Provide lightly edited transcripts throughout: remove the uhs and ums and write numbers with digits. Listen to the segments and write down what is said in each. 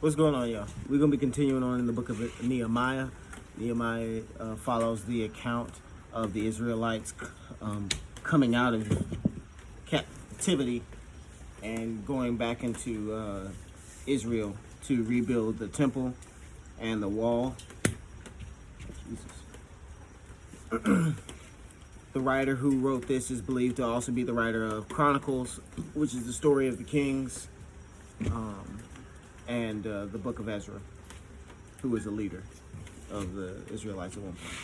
What's going on, y'all? We're going to be continuing on in the book of Nehemiah. Nehemiah follows the account of the Israelites coming out of captivity and going back into Israel to rebuild the temple and the wall. Jesus. The writer who wrote this is believed to also be the writer of Chronicles, which is the story of the kings, and the book of Ezra, who was a leader of the Israelites at one point.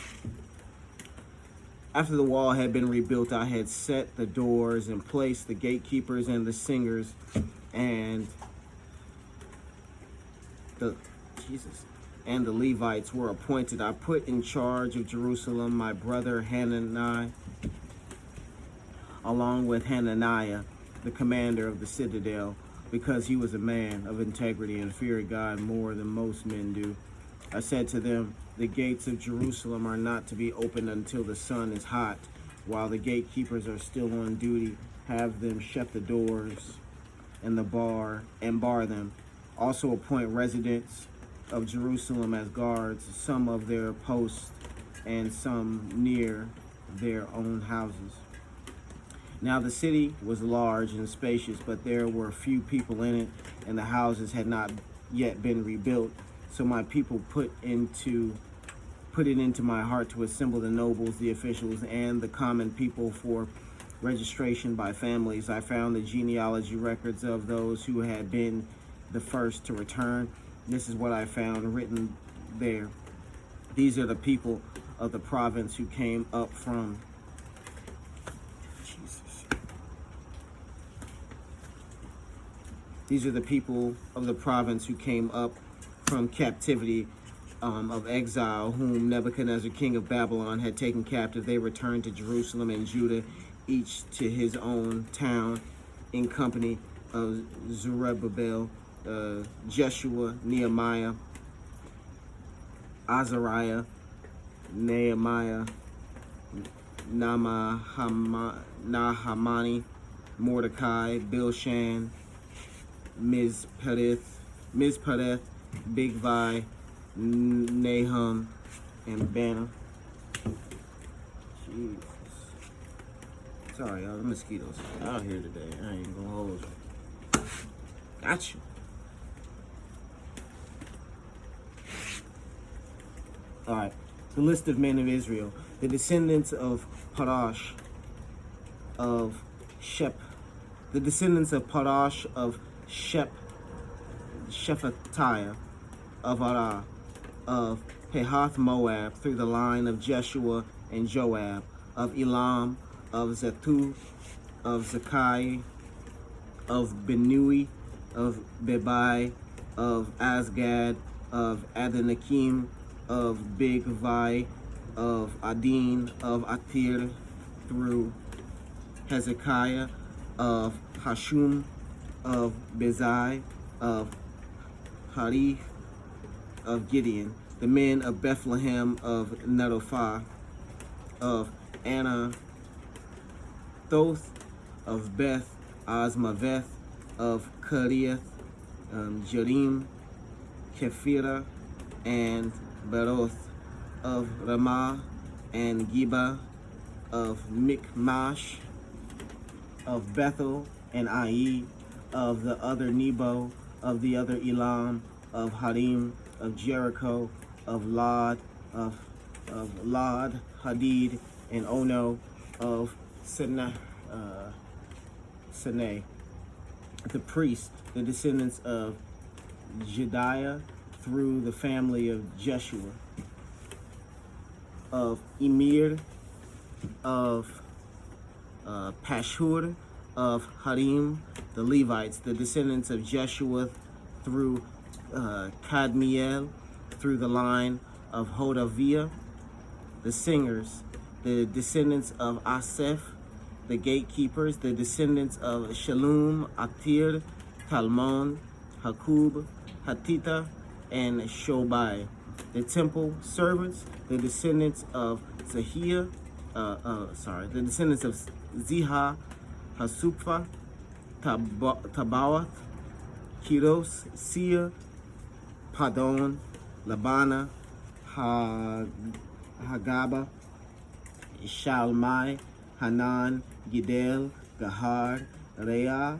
After the wall had been rebuilt, I had set the doors in place, the gatekeepers and the singers, and the Levites were appointed. I put in charge of Jerusalem my brother Hanani, along with Hananiah, the commander of the citadel, because he was a man of integrity and feared God more than most men do. I said to them, the gates of Jerusalem are not to be opened until the sun is hot. While the gatekeepers are still on duty, have them shut the doors and bar them. Also appoint residents of Jerusalem as guards, some of their posts and some near their own houses. Now the city was large and spacious, but there were few people in it, and the houses had not yet been rebuilt. So my people put it into my heart to assemble the nobles, the officials, and the common people for registration by families. I found the genealogy records of those who had been the first to return. This is what I found written there. These are the people of the province who came up from These are the people of the province who came up from captivity of exile, whom Nebuchadnezzar, king of Babylon, had taken captive. They returned to Jerusalem and Judah, each to his own town, in company of Zerubbabel, Jeshua, Nehemiah, Azariah, Nehemiah, Nahamani, Mordecai, Bilshan, Mizpedeth, Bigvai, Nahum, and Banner. Jesus. Sorry, y'all, the mosquitoes are out here today. I ain't gonna hold you. Got you. All right. The list of men of Israel. The descendants of Parash of Shep. The descendants of Parash of Shephatiah of Arah, of Pahath Moab, through the line of Jeshua and Joab, of Elam, of Zethul, of Zakai, of Benui, of Bebai, of Asgad, of Adanakim, of Bigvai, of Adin, of Atir, through Hezekiah, of Hashum, of Bezai, of Harith, of Gideon, the men of Bethlehem, of Netopha, of Anathoth, of Beth Azmaveth, of Kariath, Jerim, Kephira, and Beroth, of Ramah and Geba, of Mikmash, of Bethel and Ai, of the other Nebo, of the other Elam, of Harim, of Jericho, of Lod, of Lod, Hadid, and Ono, of Sinai, the priests, the descendants of Jediah, through the family of Jeshua, of Emir, of Pashur, of Harim, the Levites, the descendants of Jeshua, through Kadmiel, through the line of Hodaviah, the singers, the descendants of Asaph, the gatekeepers, the descendants of Shalom, Atir, Talmon, Hakub, Hatita, and Shobai, the temple servants, the descendants of the descendants of Ziha, Hasupha, Tabawath, Kiros, Sia, Padon, Labana, Hagaba, Shalmai, Hanan, Gidel, Gahar, Reah,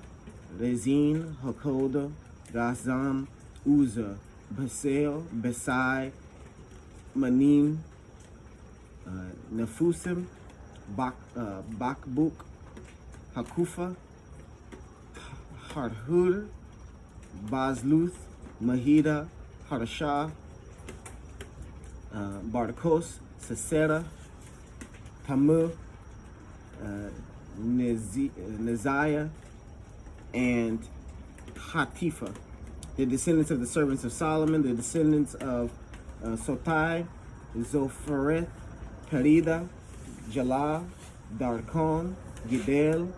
Rezin, Hakoda, Gazam, Uzzah, Basel, Besai, Manim, Nefusim, Bakbuk, Hakufa, Harhur, Bazluth, Mahida, Harashah, Bardakos, Sisera, Tamu, Neziah, and Hatifa. The descendants of the servants of Solomon, the descendants of Sotai, Zophareth, Perida, Jalah, Darkon, Gidel,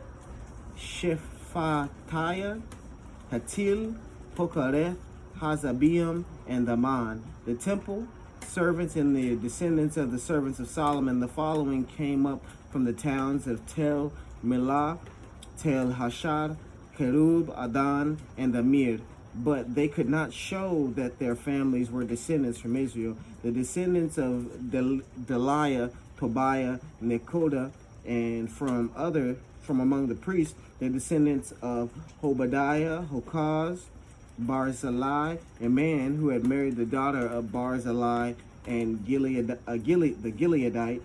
Shephatiah, Hatil, Pokareth, Hazabiam, and Daman. The temple servants and the descendants of the servants of Solomon, the following came up from the towns of Tel Milah, Tel Hashad, Kerub, Adan, and Amir. But they could not show that their families were descendants from Israel. The descendants of Deliah, Tobiah, Nekoda, and from among the priests, the descendants of Obadiah, Hokaz, Barzillai, a man who had married the daughter of Barzillai and the Gileadite,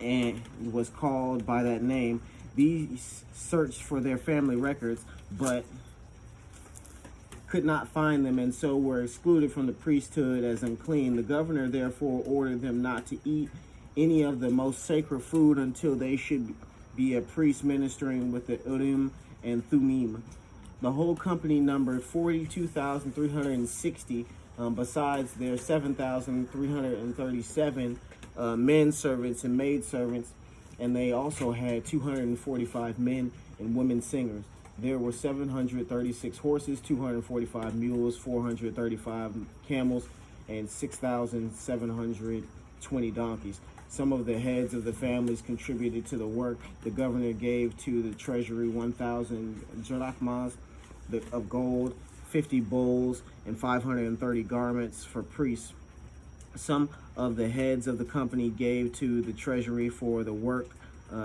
and was called by that name. These searched for their family records, but could not find them, and so were excluded from the priesthood as unclean. The governor therefore ordered them not to eat any of the most sacred food until they should be a priest ministering with the Urim and Thummim. The whole company numbered 42,360, besides their 7,337 men servants and maid servants, and they also had 245 men and women singers. There were 736 horses, 245 mules, 435 camels, and 6,720 donkeys. Some of the heads of the families contributed to the work. The governor gave to the treasury 1,000 drachmas of gold, 50 bowls, and 530 garments for priests. Some of the heads of the company gave to the treasury for the work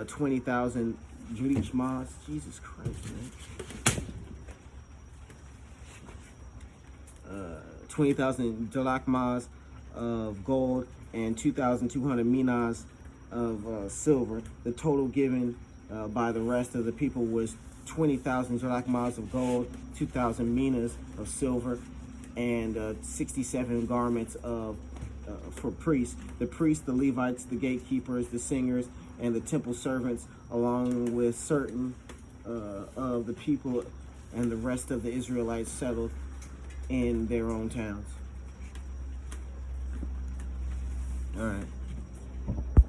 20,000 drachmas. Jesus Christ, man. 20,000 drachmas of gold and 2,200 minas of silver. The total given by the rest of the people was 20,000 drachmas of gold, 2,000 minas of silver, and 67 garments for priests. The priests, the Levites, the gatekeepers, the singers, and the temple servants, along with certain of the people and the rest of the Israelites, settled in their own towns. All right.